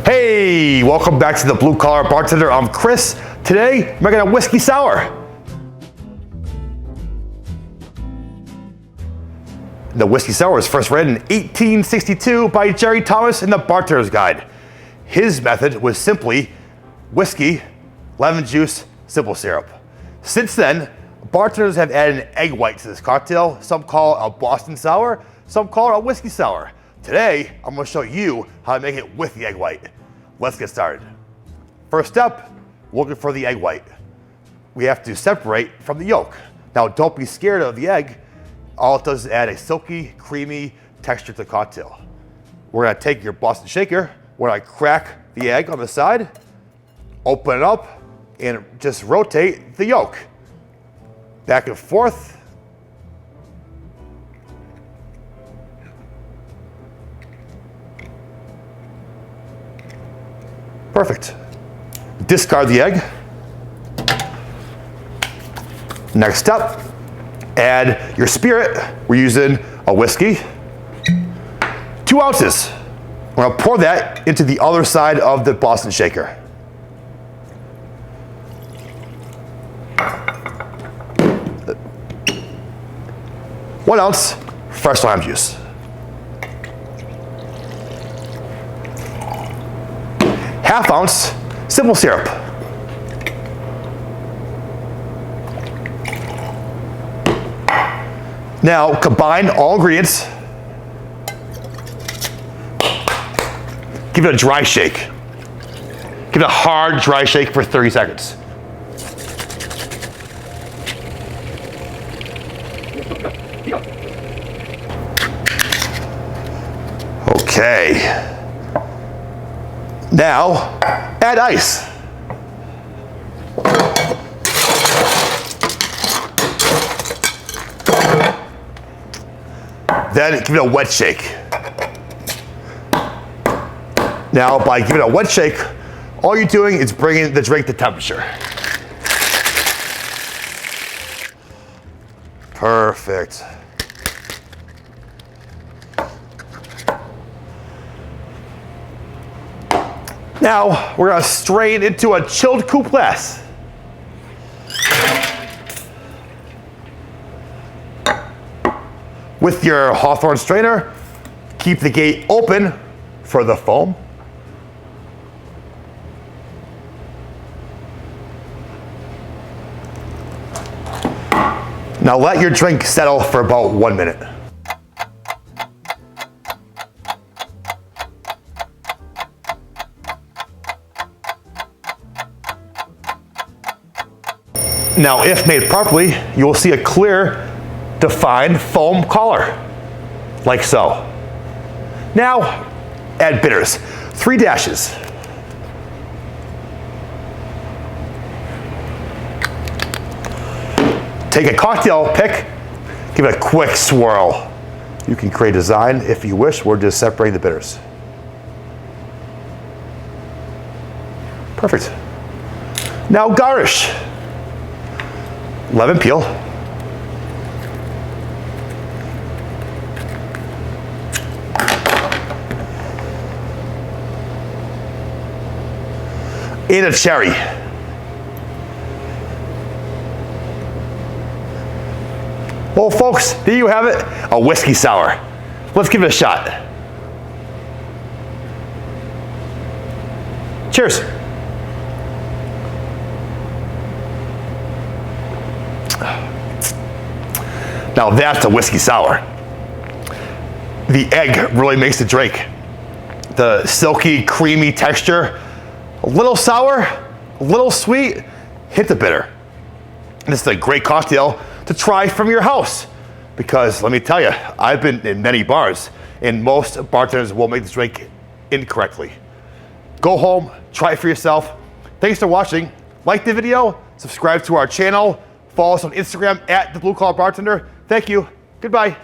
Hey, welcome back to the Blue Collar Bartender. I'm Chris. Today, we're making a whiskey sour. The whiskey sour was first written in 1862 by Jerry Thomas in the Bartender's Guide. His method was simply whiskey, lemon juice, simple syrup. Since then, bartenders have added an egg white to this cocktail. Some call it a Boston sour, some call it a whiskey sour. Today, I'm going to show you how to make it with the egg white. Let's get started. First step, looking for the egg white. We have to separate from the yolk. Now, don't be scared of the egg. All it does is add a silky, creamy texture to the cocktail. We're going to take your Boston shaker. We're going to crack the egg on the side, open it up, and just rotate the yolk back and forth. Perfect. Discard the egg. Next step, add your spirit. We're using a whiskey. 2 ounces. We're gonna pour that into the other side of the Boston shaker. One ounce fresh lime juice. Half ounce simple syrup. Now combine all ingredients. Give it a dry shake. Give it a hard dry shake for 30 seconds. Okay. Now, add ice. Then give it a wet shake. Now, by giving it a wet shake, all you're doing is bringing the drink to temperature. Perfect. Now, we're gonna strain into a chilled Coupe Glass. With your Hawthorne strainer, keep the gate open for the foam. Now let your drink settle for about 1 minute. Now, if made properly, you will see a clear, defined foam color, like so. Now, add bitters, 3 dashes. Take a cocktail pick, give it a quick swirl. You can create a design if you wish. We're just separating the bitters. Perfect. Now garnish. Lemon peel. And a cherry. Well, folks, there you have it, a whiskey sour. Let's give it a shot. Cheers. Now that's a whiskey sour. The egg really makes the drink. The silky, creamy texture, a little sour, a little sweet, hit the bitter. And this is a great cocktail to try from your house. Because let me tell you, I've been in many bars and most bartenders will make this drink incorrectly. Go home, try it for yourself. Thanks for watching. Like the video, subscribe to our channel, follow us on Instagram @TheBlueCollarBartender. Thank you. Goodbye.